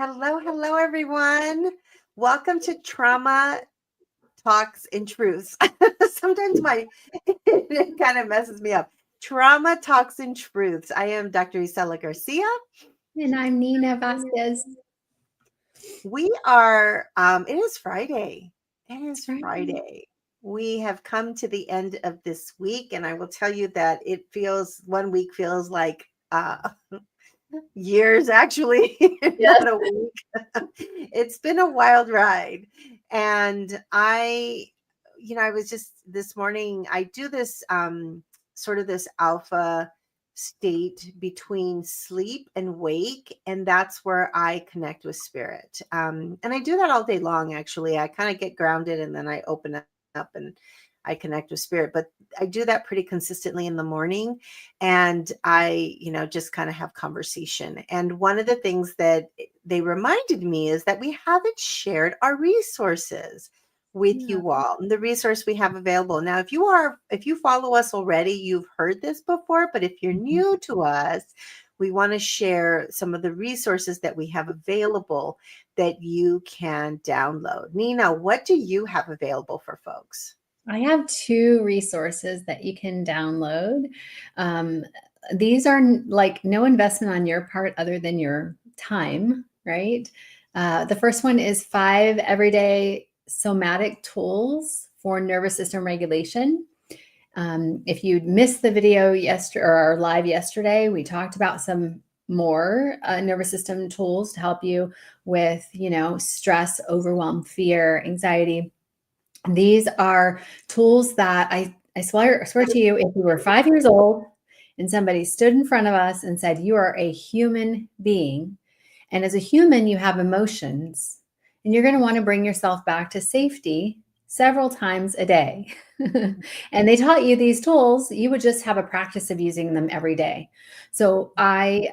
Hello, everyone. Welcome to Trauma Talks and Truths. Sometimes it kind of messes me up. Trauma Talks and Truths. I am Dr. Isela Garcia. And I'm Nina Vasquez. We are, it is Friday. It is Friday. We have come to the end of this week, and I will tell you that one week feels like years, actually. Not a week. It's been a wild ride. And I was just this morning, I do this sort of this alpha state between sleep and wake, and that's where I connect with spirit. And I do that all day long. Actually, I kind of get grounded, and then I open up and I connect with spirit, but I do that pretty consistently in the morning. And I, just kind of have conversation. And one of the things that they reminded me is that we haven't shared our resources with you all. And the resource we have available. Now, if you follow us already, you've heard this before, but if you're new to us, we want to share some of the resources that we have available that you can download. Nina, what do you have available for folks? I have 2 resources that you can download. These are like no investment on your part other than your time, right? The first one is 5 everyday somatic tools for nervous system regulation. If you missed the video yesterday or our live yesterday, we talked about some more nervous system tools to help you with, stress, overwhelm, fear, anxiety. These are tools that I swear to you, if you were 5 years old and somebody stood in front of us and said, you are a human being, and as a human, you have emotions, and you're going to want to bring yourself back to safety several times a day. And they taught you these tools, you would just have a practice of using them every day. So I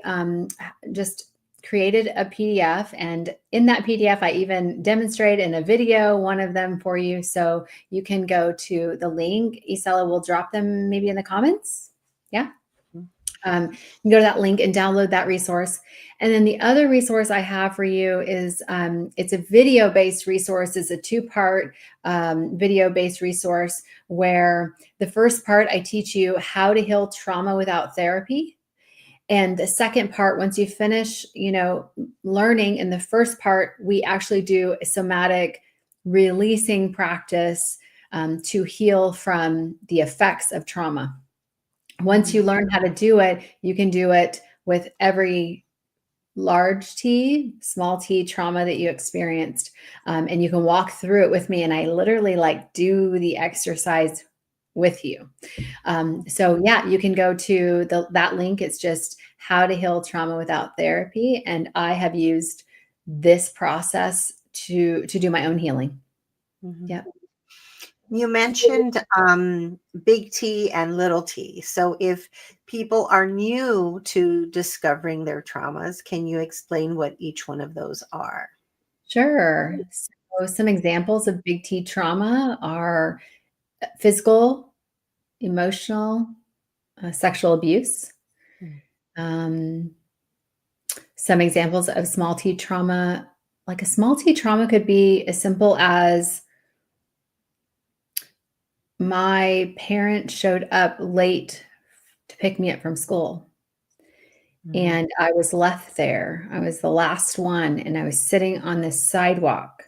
just created a PDF, and in that PDF, I even demonstrate in a video one of them for you. So you can go to the link. Isela will drop them maybe in the comments. Yeah. You can go to that link and download that resource. And then the other resource I have for you is it's a video-based resource. It's a 2-part video-based resource where the first part, I teach you how to heal trauma without therapy. And the second part, once you finish, learning in the first part, we actually do a somatic releasing practice to heal from the effects of trauma. Once you learn how to do it, you can do it with every large T, small T trauma that you experienced. And you can walk through it with me. And I literally do the exercise with you. So yeah, you can go to that link. It's just how to heal trauma without therapy. And I have used this process to do my own healing. Yeah. You mentioned big T and little t. So if people are new to discovering their traumas, can you explain what each one of those are? Sure. So some examples of big T trauma are physical, emotional, sexual abuse. Some examples of small T trauma, like a small T trauma could be as simple as my parent showed up late to pick me up from school. And I was left there. I was the last one, and I was sitting on this sidewalk,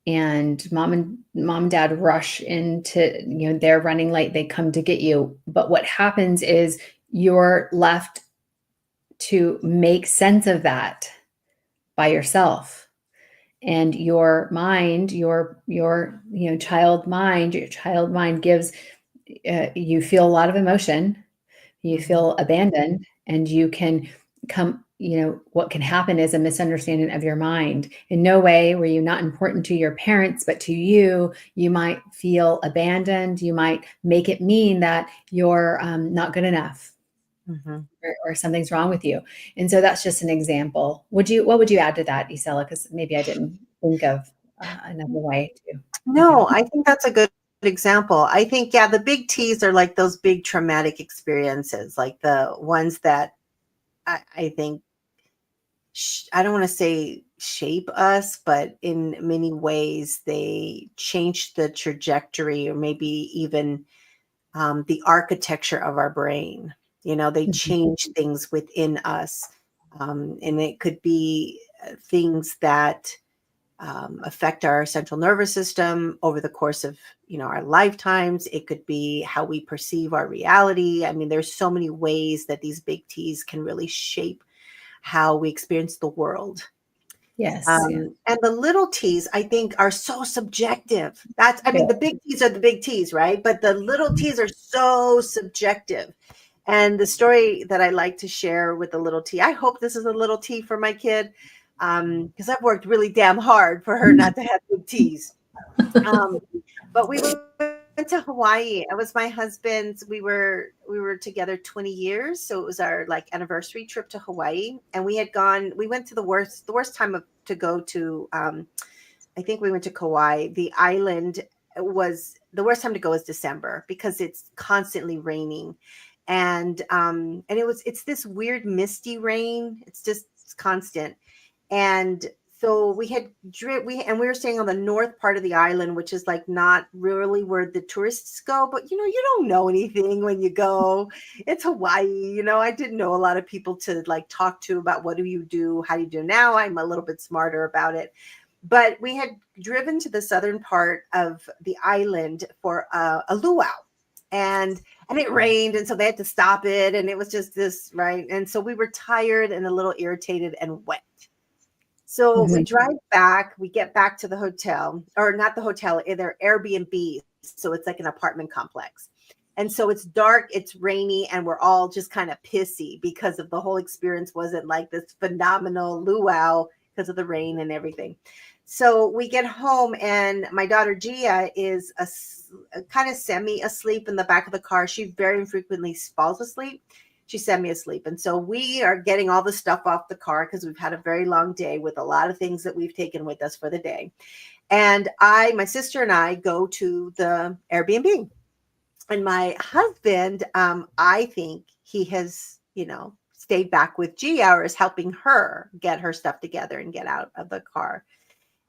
and mom and dad rush into, they're running late. They come to get you. But what happens is you're left to make sense of that by yourself. And your mind, your child mind gives, you feel a lot of emotion, you feel abandoned, and you can come, what can happen is a misunderstanding of your mind. In no way were you not important to your parents, but to you, you might feel abandoned. You might make it mean that you're not good enough. Or something's wrong with you. And so that's just an example. What would you add to that, Isela? Because maybe I didn't think of another way to. No, I think that's a good example. I think, the big T's are like those big traumatic experiences, like the ones that I think, I don't want to say shape us, but in many ways they change the trajectory or maybe even the architecture of our brain. They Mhm. change things within us. And it could be things that affect our central nervous system over the course of our lifetimes. It could be how we perceive our reality. I mean, there's so many ways that these big T's can really shape how we experience the world. Yes. Yeah. And the little T's, I think, are so subjective. I Yeah. mean, the big T's are the big T's, right? But the little T's are so subjective. And the story that I like to share with the little T, I hope this is a little T for my kid, because I've worked really damn hard for her not to have big T's. Um, but we went to Hawaii. It was my husband's. We were together 20 years, so it was our like anniversary trip to Hawaii. And we had gone. We went to the worst time to go to. I think we went to Kauai. The island was the worst time to go is December because it's constantly raining, and it's this weird misty rain. It's constant, and so we were staying on the north part of the island, which is like not really where the tourists go, but you don't know anything when you go. It's Hawaii. I didn't know a lot of people to like talk to about what do you do, how do you do. Now I'm a little bit smarter about it. But we had driven to the southern part of the island for a luau, and it rained, and so they had to stop it, and it was just this, right? And so we were tired and a little irritated and wet. So we Mhm. drive back, we get back to the hotel, or not the hotel, they're Airbnbs. So it's like an apartment complex. And so it's dark, it's rainy, and we're all just kind of pissy because of the whole experience wasn't like this phenomenal luau because of the rain and everything. So we get home, and my daughter Gia is kind of semi asleep in the back of the car. She very frequently falls asleep. She's semi asleep. And so we are getting all the stuff off the car because we've had a very long day with a lot of things that we've taken with us for the day. And my sister and I go to the Airbnb. And my husband, I think he has, stayed back with G hours, helping her get her stuff together and get out of the car.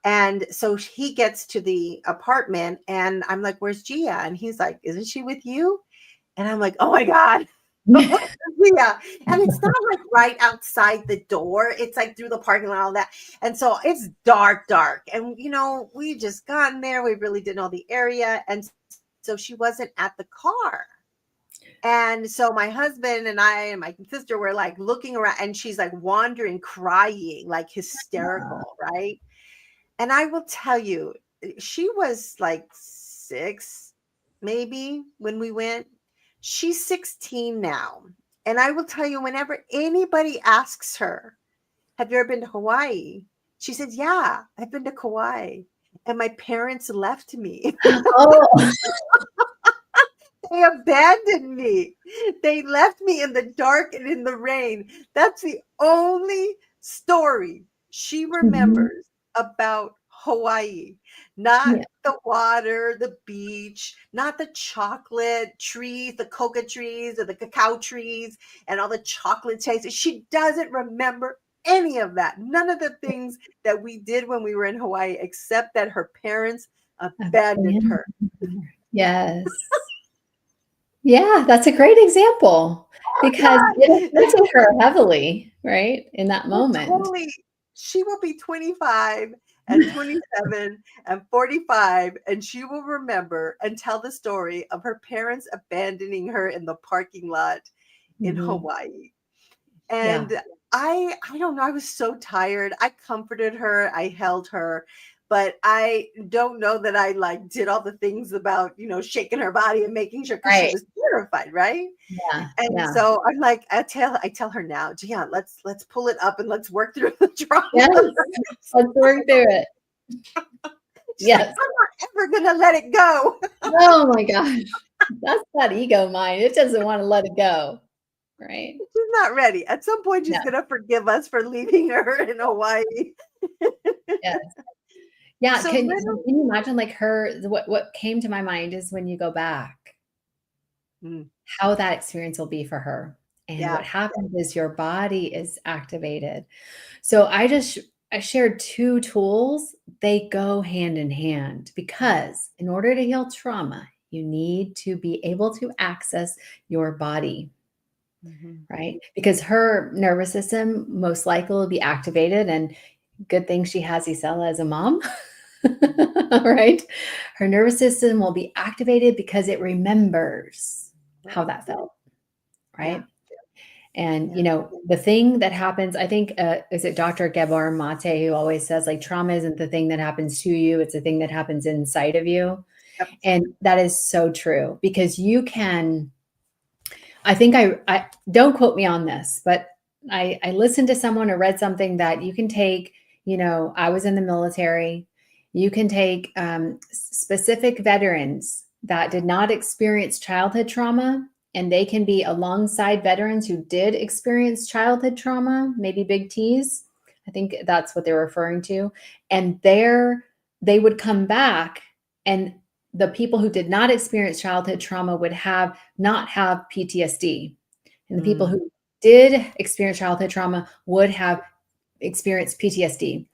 And so he gets to the apartment, and I'm like, "Where's Gia?" And he's like, "Isn't she with you?" And I'm like, "Oh my God." Yeah. And it's not like right outside the door. It's like through the parking lot, all that. And so it's dark, dark. And we just gotten there. We really didn't know the area. And so she wasn't at the car. And so my husband and I and my sister were like looking around, and she's like wandering, crying, like hysterical, right? And I will tell you, she was like 6, maybe, when we went. She's 16 now. And I will tell you, whenever anybody asks her, "Have you ever been to Hawaii?" She said, "Yeah, I've been to Kauai. And my parents left me." Oh. They abandoned me. They left me in the dark and in the rain. That's the only story she Mhm. remembers about Hawaii. Not Yeah. the water, the beach, not the chocolate trees, the coca trees or the cacao trees and all the chocolate taste. She doesn't remember any of that. None of the things that we did when we were in Hawaii, except that her parents abandoned Abandoned. her. Yes. Yeah, that's a great example Oh because it God. affected her heavily, right, in that Oh, moment. totally. She will be 25 and 27 and 45, and she will remember and tell the story of her parents abandoning her in the parking lot in Mhm. Hawaii. Yeah. And I don't know, I was so tired. I comforted her, I held her, but I don't know that I like did all the things about, shaking her body and making sure because she Right. was terrified, right? Yeah, And yeah. so I'm like, I tell her now, "Yeah, let's pull it up and let's work through the Yes, trauma." let's work through it. She's like, Yes. "I'm not ever gonna let it go." Oh my gosh. That's that ego mind. It doesn't wanna let it go, right? She's not ready. At some point, No, she's gonna forgive us for leaving her in Hawaii. yes. Yeah, So little can you imagine, like, what came to my mind is when you go back, Mm, how that experience will be for her, and what yeah. happens is your body is activated. So I shared two tools. They go hand in hand because in order to heal trauma, you need to be able to access your body, Mhm. right? Because her nervous system most likely will be activated, and good thing she has Isela as a mom, right? Her nervous system will be activated because it remembers how Right. that felt, Yeah. right? And Yeah. the thing that happens, I think, is it Dr. Gabor Mate who always says like trauma isn't the thing that happens to you; it's the thing that happens inside of you. Yep. And that is so true because you can. I think I don't quote me on this, but I listened to someone or read something that you can take. I was in the military. You can take specific veterans that did not experience childhood trauma, and they can be alongside veterans who did experience childhood trauma, maybe big T's. I think that's what they're referring to. And they would come back, and the people who did not experience childhood trauma would not have PTSD. And the people Mm. who did experience childhood trauma would have experienced PTSD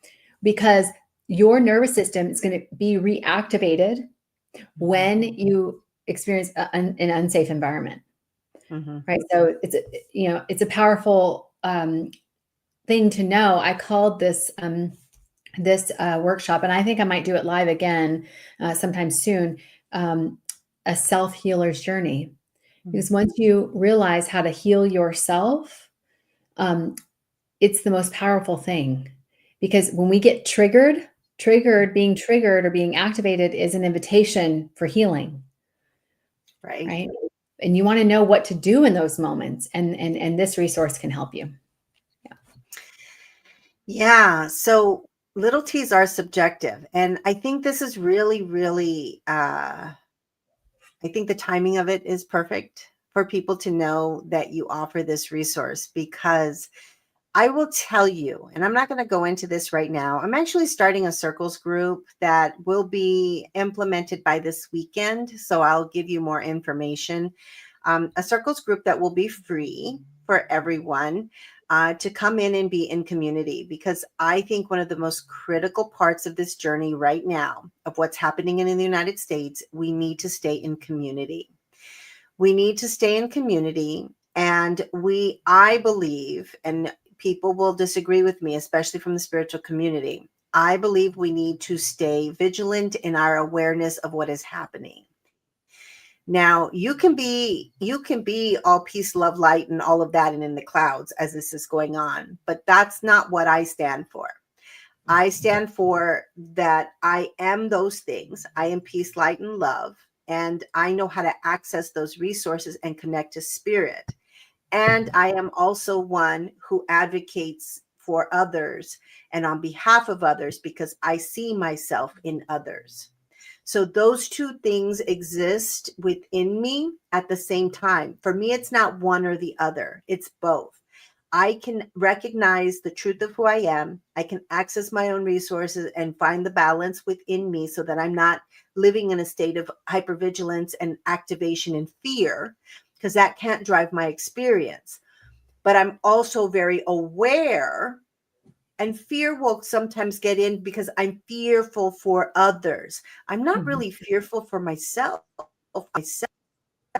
because your nervous system is going to be reactivated Mhm. when you experience an unsafe environment, Mhm. right? So it's a powerful thing to know. I called this workshop, and I think I might do it live again sometime soon. Um, a self healer's journey, because Mhm. once you realize how to heal yourself, um, it's the most powerful thing. Because when we get being triggered or being activated is an invitation for healing, Right. right? And you want to know what to do in those moments, and this resource can help you. Yeah. Yeah. So little T's are subjective. And I think this is really, really, I think the timing of it is perfect for people to know that you offer this resource because I will tell you, and I'm not going to go into this right now. I'm actually starting a circles group that will be implemented by this weekend. So I'll give you more information. A circles group that will be free for everyone to come in and be in community, because I think one of the most critical parts of this journey right now of what's happening in the United States, we need to stay in community. We need to stay in community. And I believe, and people will disagree with me, especially from the spiritual community, I believe we need to stay vigilant in our awareness of what is happening. Now, you can be all peace, love, light, and all of that, and in the clouds as this is going on, but that's not what I stand for. I stand for that I am those things. I am peace, light, and love. And I know how to access those resources and connect to spirit. And I am also one who advocates for others and on behalf of others because I see myself in others. So those two things exist within me at the same time. For me, it's not one or the other, it's both. I can recognize the truth of who I am. I can access my own resources and find the balance within me so that I'm not living in a state of hypervigilance and activation and fear, because that can't drive my experience. But I'm also very aware, and fear will sometimes get in because I'm fearful for others. I'm not Mhm. really fearful for myself,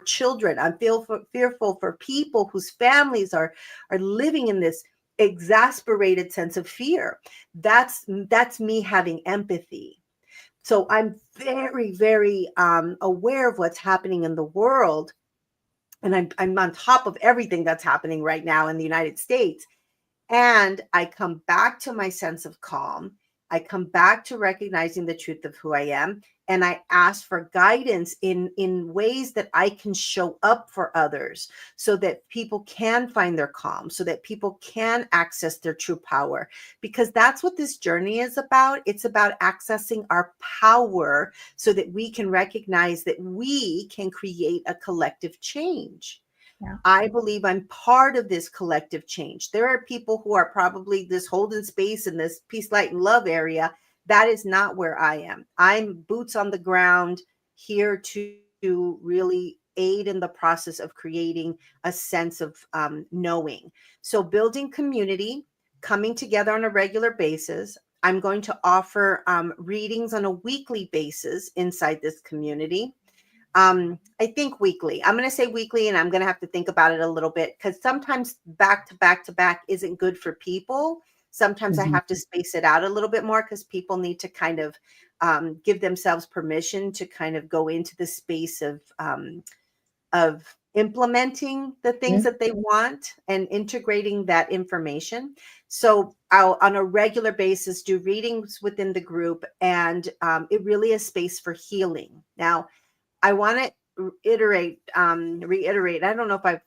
children. I'm fearful for people whose families are living in this exasperated sense of fear. That's me having empathy. So I'm very, very aware of what's happening in the world, and I'm on top of everything that's happening right now in the United States. And I come back to my sense of calm. I come back to recognizing the truth of who I am. And I ask for guidance in ways that I can show up for others so that people can find their calm, so that people can access their true power. Because that's what this journey is about. It's about accessing our power so that we can recognize that we can create a collective change. Yeah. I believe I'm part of this collective change. There are people who are probably this holding space in this peace, light, and love area. That is not where I am. I'm boots on the ground, here to really aid in the process of creating a sense of knowing. So, building community, coming together on a regular basis. I'm going to offer readings on a weekly basis inside this community. I think weekly. I'm going to say weekly, and I'm going to have to think about it a little bit because sometimes back to back to back isn't good for people. Sometimes I Mhm. have to space it out a little bit more because people need to kind of give themselves permission to kind of go into the space of implementing the things Mhm. that they want and integrating that information. So I'll, on a regular basis, do readings within the group, and it really is space for healing. Now, I want to reiterate. I don't know if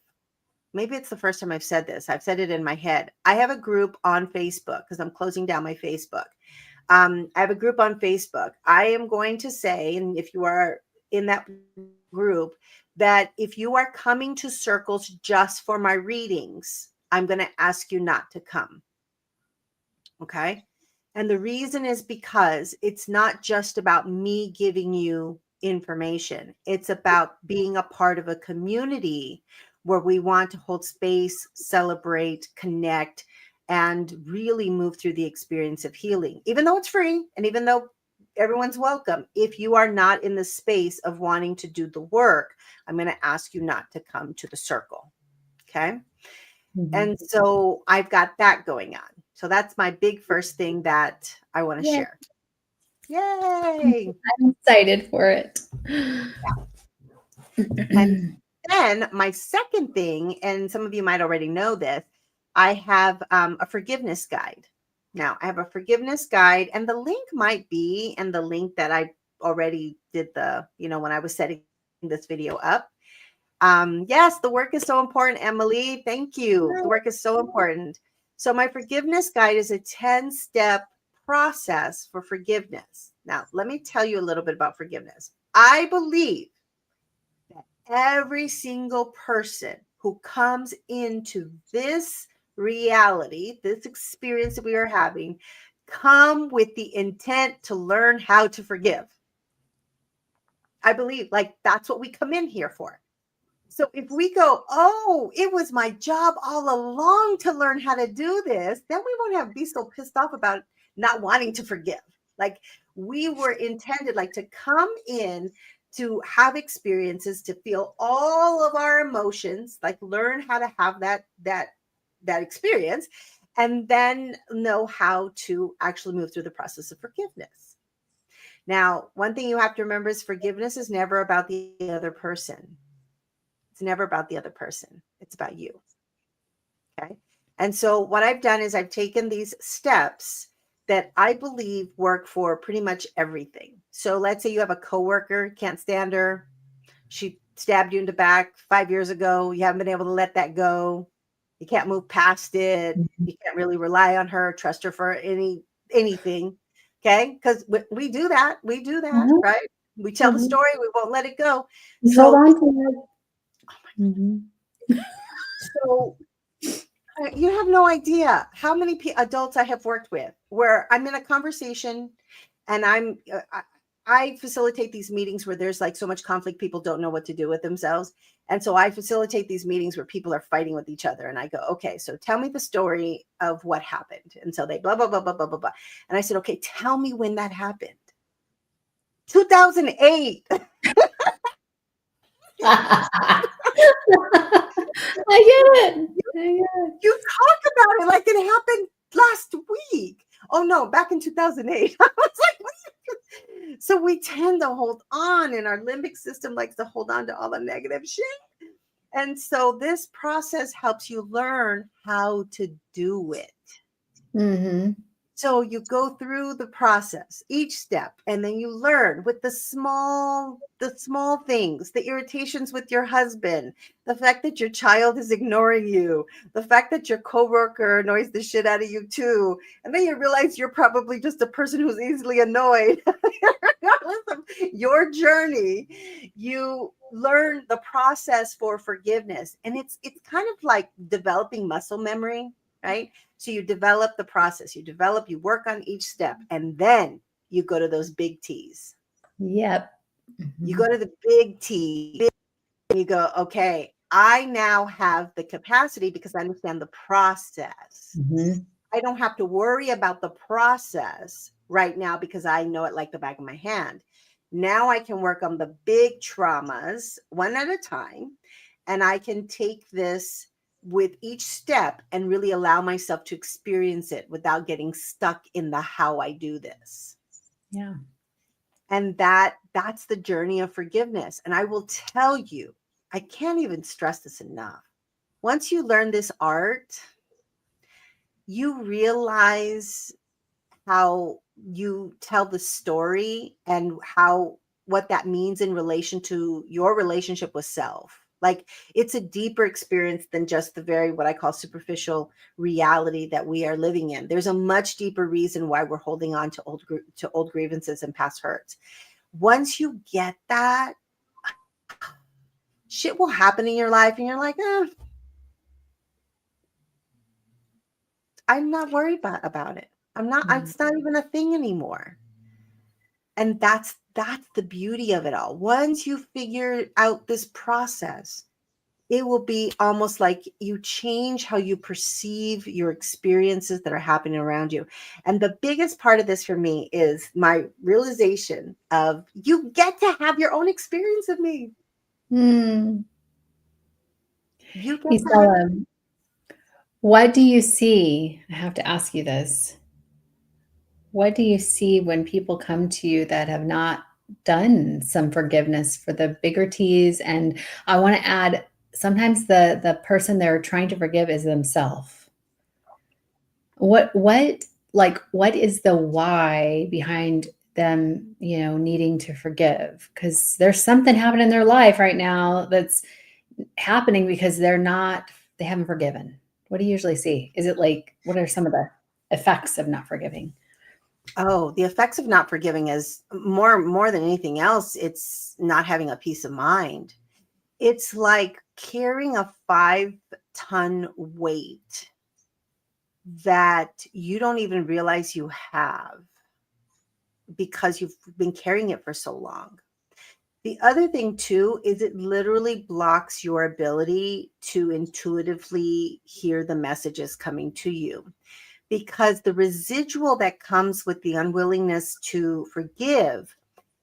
maybe it's the first time I've said this. I've said it in my head. I have a group on Facebook because I'm closing down my Facebook. I have a group on Facebook. I am going to say, and if you are in that group, that if you are coming to circles just for my readings, I'm going to ask you not to come. Okay. And the reason is because it's not just about me giving you information, it's about being a part of a community where we want to hold space, celebrate, connect, and really move through the experience of healing, even though it's free and even though everyone's welcome. If you are not in the space of wanting to do the work, I'm going to ask you not to come to the circle. Okay. Mhm. And so I've got that going on. So that's my big first thing that I want to Yeah, share. Yay. I'm excited for it. And then my second thing, and some of you might already know this, I have a forgiveness guide. Now, I have a forgiveness guide, and the link might be in the link that I already did when I was setting this video up. Yes, the work is so important, Emily. Thank you. The work is so important. So, my forgiveness guide is a 10-step process for forgiveness. Now, let me tell you a little bit about forgiveness. I believe that every single person who comes into this reality, this experience that we are having, come with the intent to learn how to forgive. I believe like that's what we come in here for. So if we go, oh, it was my job all along to learn how to do this, then we won't have be so pissed off about not wanting to forgive. Like we were intended like to come in to have experiences, to feel all of our emotions, like learn how to have that experience, and then know how to actually move through the process of forgiveness. Now, one thing you have to remember is forgiveness is never about the other person. It's never about the other person. It's about you. Okay. And so what I've done is I've taken these steps that I believe work for pretty much everything. So let's say you have a coworker, can't stand her. She stabbed you in the back 5 years ago. You haven't been able to let that go. You can't move past it. You can't really rely on her, trust her for anything. Okay. Because we do that. We do that, Mhm, right? We tell the mhm. story, we won't let it go. You hold So on to it. Mhm. so you have no idea how many adults I have worked with where I'm in a conversation and I facilitate these meetings where there's like so much conflict, people don't know what to do with themselves. And so I facilitate these meetings where people are fighting with each other. And I go, okay, so tell me the story of what happened. And so they blah, blah, blah, blah, blah, blah, blah. And I said, okay, tell me when that happened. 2008. I get it. I get it. You talk about it like it happened last week. Oh no, back in 2008. I was like, what so we tend to hold on, and our limbic system likes to hold on to all the negative shit. And so this process helps you learn how to do it. Mhm. So you go through the process, each step, and then you learn with the small things, the irritations with your husband, the fact that your child is ignoring you, the fact that your coworker annoys the shit out of you too. And then you realize you're probably just a person who's easily annoyed. Regardless of your journey, you learn the process for forgiveness. And it's kind of like developing muscle memory, right? So you develop the process, you work on each step, and then you go to those big T's. Yep. You Mhm. go to the big T, and you go, okay, I now have the capacity because I understand the process. Mhm. I don't have to worry about the process right now because I know it like the back of my hand. Now I can work on the big traumas one at a time, and I can take this with each step and really allow myself to experience it without getting stuck in the how I do this. Yeah. And that's the journey of forgiveness. And I will tell you, I can't even stress this enough. Once you learn this art, you realize how you tell the story and how what that means in relation to your relationship with self. Like, it's a deeper experience than just the very what I call superficial reality that we are living in. There's a much deeper reason why we're holding on to old grievances and past hurts. Once you get that, shit will happen in your life and you're like, I'm not worried about it. I'm not, Mm. it's not even a thing anymore. And that's the beauty of it all. Once you figure out this process, it will be almost like you change how you perceive your experiences that are happening around you. And the biggest part of this for me is my realization of you get to have your own experience of me. Mm. You get to have. Isela, what do you see? I have to ask you this. What do you see when people come to you that have not done some forgiveness for the bigger T's? And I want to add, sometimes the person they're trying to forgive is themselves. What is the why behind them, needing to forgive? Because there's something happening in their life right now that's happening because they haven't forgiven. What do you usually see? Is it like, what are some of the effects of not forgiving? Oh, the effects of not forgiving is more than anything else. It's not having a peace of mind. It's like carrying a 5-ton weight that you don't even realize you have because you've been carrying it for so long. The other thing too is it literally blocks your ability to intuitively hear the messages coming to you, because the residual that comes with the unwillingness to forgive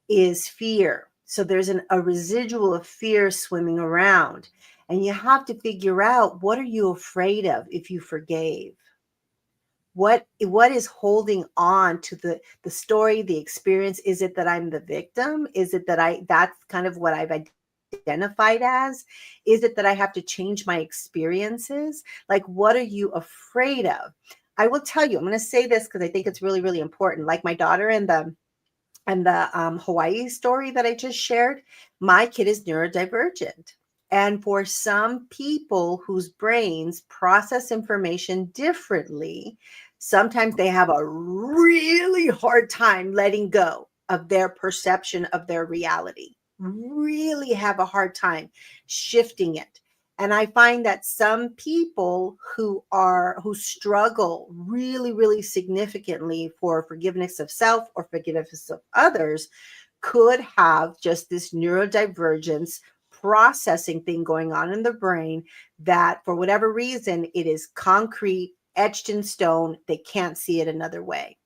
is fear. So there's a residual of fear swimming around, and you have to figure out, what are you afraid of if you forgave? What is holding on to the story, the experience? Is it that I'm the victim? Is it that that's kind of what I've identified as? Is it that I have to change my experiences? Like, what are you afraid of? I will tell you, I'm going to say this because I think it's really, really important. Like my daughter and the Hawaii story that I just shared, my kid is neurodivergent. And for some people whose brains process information differently, sometimes they have a really hard time letting go of their perception of their reality, really have a hard time shifting it. And I find that some people who struggle really, really significantly for forgiveness of self or forgiveness of others could have just this neurodivergence processing thing going on in the brain, that for whatever reason it is concrete, etched in stone. They can't see it another way.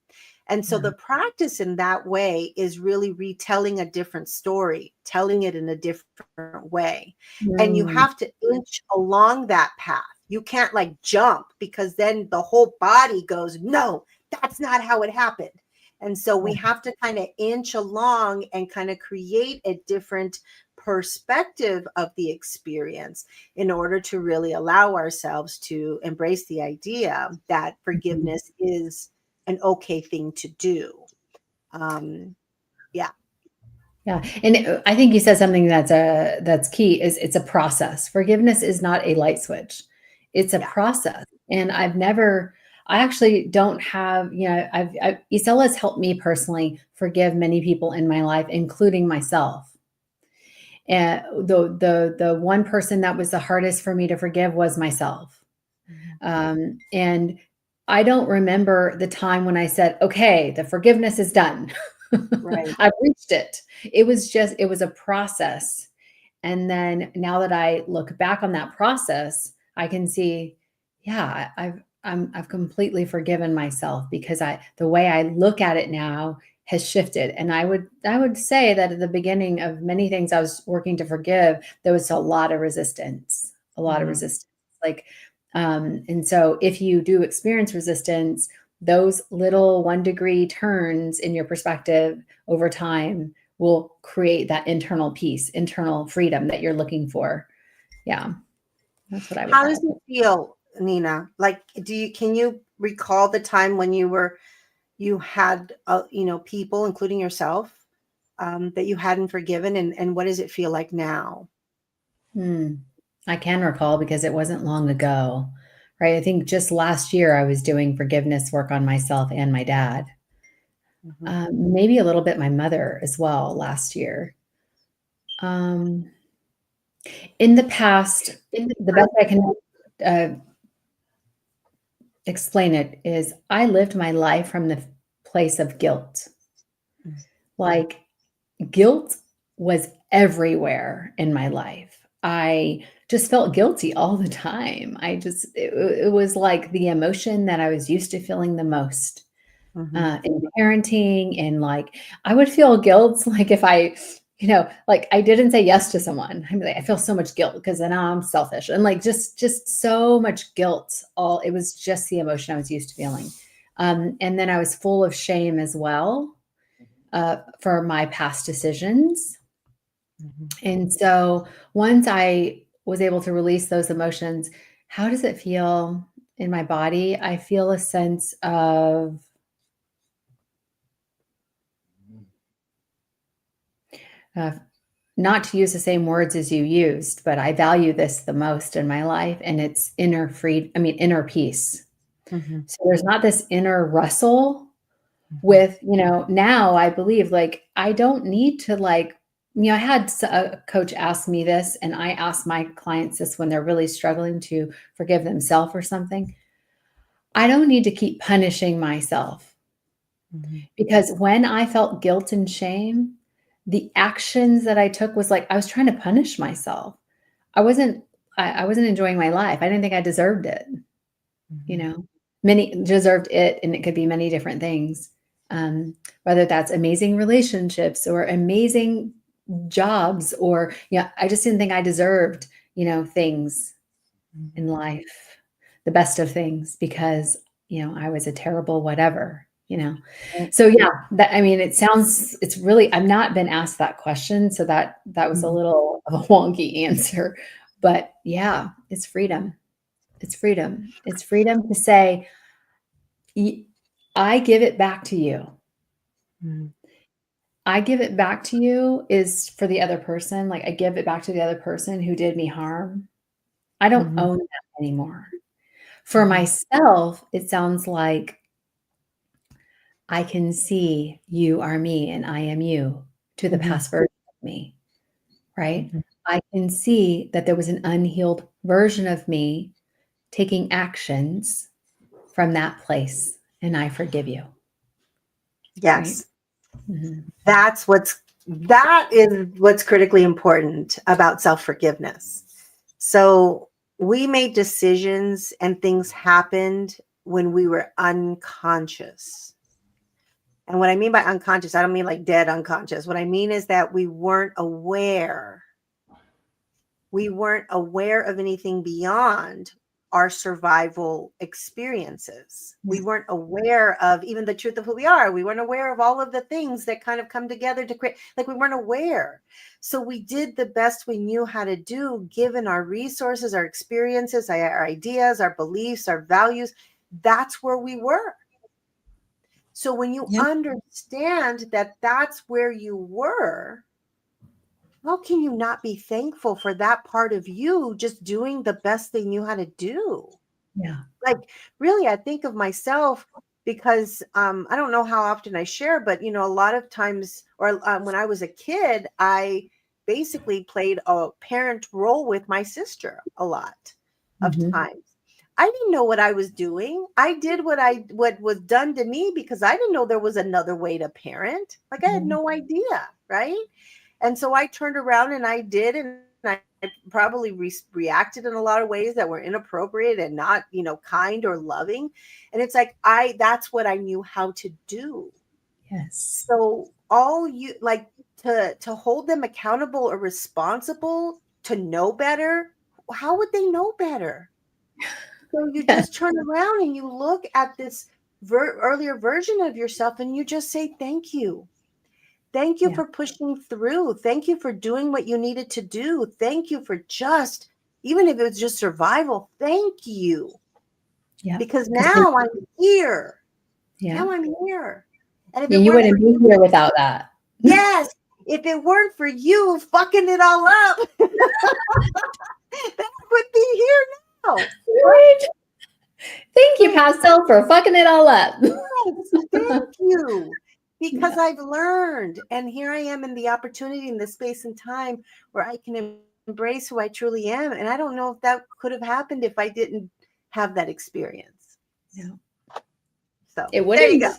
And so Yeah. the practice in that way is really retelling a different story, telling it in a different way. And you Mm. have to inch along that path. You can't like jump, because then the whole body goes, no, that's not how it happened. And so we have to kind of inch along and kind of create a different perspective of the experience in order to really allow ourselves to embrace the idea that Mhm. forgiveness is an okay thing to do. Um, yeah, Yeah, and I think you said something that's key. Is it's a process. Forgiveness is not a light switch. It's a yeah. process. And I actually don't have, Isela has helped me personally forgive many people in my life, including myself. And the one person that was the hardest for me to forgive was myself. Mhm. And I don't remember the time when I said, okay, the forgiveness is done. Right. I've reached it. It was a process. And then now that I look back on that process, I can see, yeah, I've completely forgiven myself because the way I look at it now has shifted. And I would say that at the beginning of many things I was working to forgive, there was a lot of resistance, a lot of Mhm. resistance. Like, and so if you do experience resistance, those little 1 degree turns in your perspective over time will create that internal peace, internal freedom that you're looking for. Yeah, that's what I would How call does it feel, Nina? Like, can you recall the time when you had, people, including yourself, that you hadn't forgiven, and what does it feel like now? it. I can recall because it wasn't long ago, right? I think just last year I was doing forgiveness work on myself and my dad. Mhm. Maybe a little bit my mother as well last year. Um, in the past, the best I can uh, explain it is I lived my life from the place of guilt. Like, guilt was everywhere in my life. I just felt guilty all the time. It was like the emotion that I was used to feeling the most Mhm. in parenting. And like, I would feel guilt, like if like I didn't say yes to someone, I'd be like, I feel so much guilt because then I'm selfish and like just so much guilt. It was just the emotion I was used to feeling. And then I was full of shame as well for my past decisions. Mhm. And so once I was able to release those emotions, how does it feel in my body? I feel a sense of uh, not to use the same words as you used, but I value this the most in my life, and it's inner peace. Mhm. So there's not this inner wrestle Mhm. with, now I believe like I don't need to like, I had a coach ask me this, and I ask my clients this when they're really struggling to forgive themselves or something. I don't need to keep punishing myself Mhm. because when I felt guilt and shame, the actions that I took was like I was trying to punish myself. I wasn't I wasn't enjoying my life. I didn't think I deserved it. you Mhm. know Many deserved it, and it could be many different things, whether that's amazing relationships or amazing jobs, or I just didn't think I deserved things in Mhm. life, the best of things, because I was a terrible whatever. Right. So yeah, it's really, I've not been asked that question, so that was a Mhm. little of a wonky answer, but yeah, it's freedom. It's freedom. It's freedom to say, I give it back to you. Mhm. I give it back to you is for the other person. Like I give it back to the other person who did me harm. I don't Mhm. own that anymore. For Mhm. myself, it sounds like I can see you are me and I am you to the Mhm. past version of me, right? Mhm. I can see that there was an unhealed version of me taking actions from that place, and I forgive you, right? Yes. Mhm. That is what's critically important about self-forgiveness. So we made decisions and things happened when we were unconscious. And what I mean by unconscious, I don't mean like dead unconscious. What I mean is that we weren't aware. We weren't aware of anything beyond our survival experiences. We Yeah. weren't aware of even the truth of who we are. We weren't aware of all of the things that kind of come together to create, like we weren't aware. So we did the best we knew how to do, given our resources, our experiences, our ideas, our beliefs, our values. That's where we were. So when you Yep. understand that that's where you were, how can you not be thankful for that part of you just doing the best they knew how to do? Yeah. Like, really, I think of myself because I don't know how often I share, but a lot of times, or when I was a kid, I basically played a parent role with my sister a lot of Mhm. times. I didn't know what I was doing. I did what was done to me because I didn't know there was another way to parent. Like I had Mhm. no idea, right? And so I turned around and I did. And I probably reacted in a lot of ways that were inappropriate and not, kind or loving. And it's like, that's what I knew how to do. Yes. So all you like to hold them accountable or responsible to know better. How would they know better? So you Yes. just turn around and you look at this earlier version of yourself and you just say, thank you. Thank you Yeah. for pushing through. Thank you for doing what you needed to do. Thank you for just, even if it was just survival, thank you. Yeah. Because 'Cause now I'm here. yeah. Now I'm here. And if Yeah, it you weren't for wouldn't be you, here without that. yes, if it weren't for you fucking it all up, then I would be here now. Right? Thank you, Pastel, for fucking it all up. Yes, thank you. Because Yeah. I've learned, and here I am in the opportunity in the space and time where I can embrace who I truly am. And I don't know if that could have happened if I didn't have that experience. No, So it there you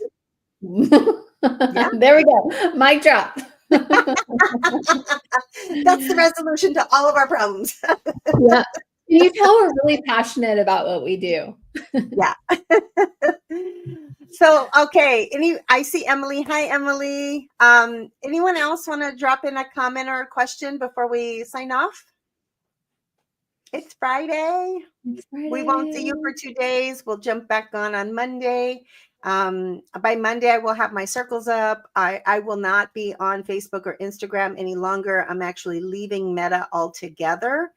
wouldn't. go. Yeah. There we go. Mic drop. That's the resolution to all of our problems. Yeah. Can you tell we're really passionate about what we do? Yeah. So, okay. I see Emily. Hi, Emily. Anyone else want to drop in a comment or a question before we sign off? It's Friday. It's We won't see you Friday. for 2 days. We'll jump back on Monday. By Monday, I will have my circles up. I will not be on Facebook or Instagram any longer. I'm actually leaving Meta altogether.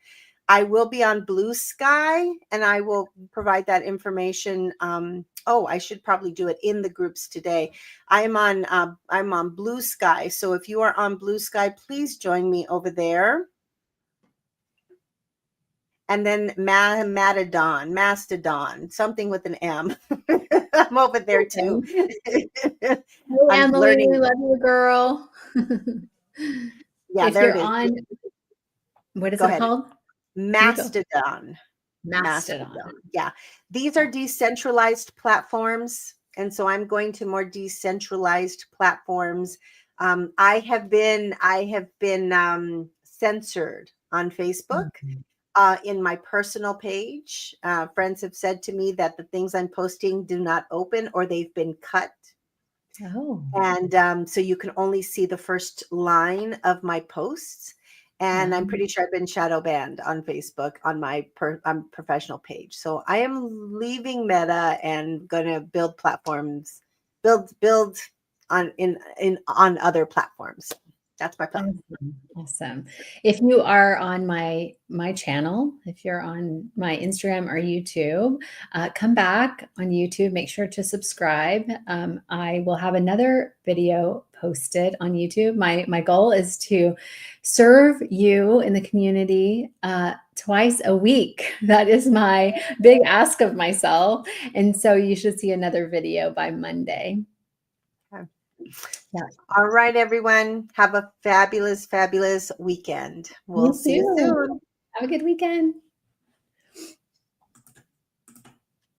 I will be on Blue Sky, and I will provide that information. I should probably do it in the groups today. I'm on Blue Sky, so if you are on Blue Sky, please join me over there. And then Mastodon, something with an M. I'm over there too. Hey, I'm Emily, learning. love you, girl. Yeah, If there it you're is. on, what is Go it ahead. called? You go. Mastodon. Mastodon. Yeah. These are decentralized platforms. And so I'm going to more decentralized platforms. I have been censored on Facebook. In my personal page, friends have said to me that the things I'm posting do not open or they've been cut. Oh. And so you can only see the first line of my posts. And I'm pretty sure I've been shadow banned on Facebook on my professional page. So I am leaving Meta and going to build platforms, build on other platforms. That's my plan. Awesome. If you are on my channel, if you're on my Instagram or YouTube, come back on YouTube. Make sure to subscribe. I will have another video posted on YouTube. My goal is to serve you in the community twice a week. That is my big ask of myself. And so you should see another video by Monday. Yeah. All right, everyone. Have a fabulous, fabulous weekend. We'll see you soon. Have a good weekend.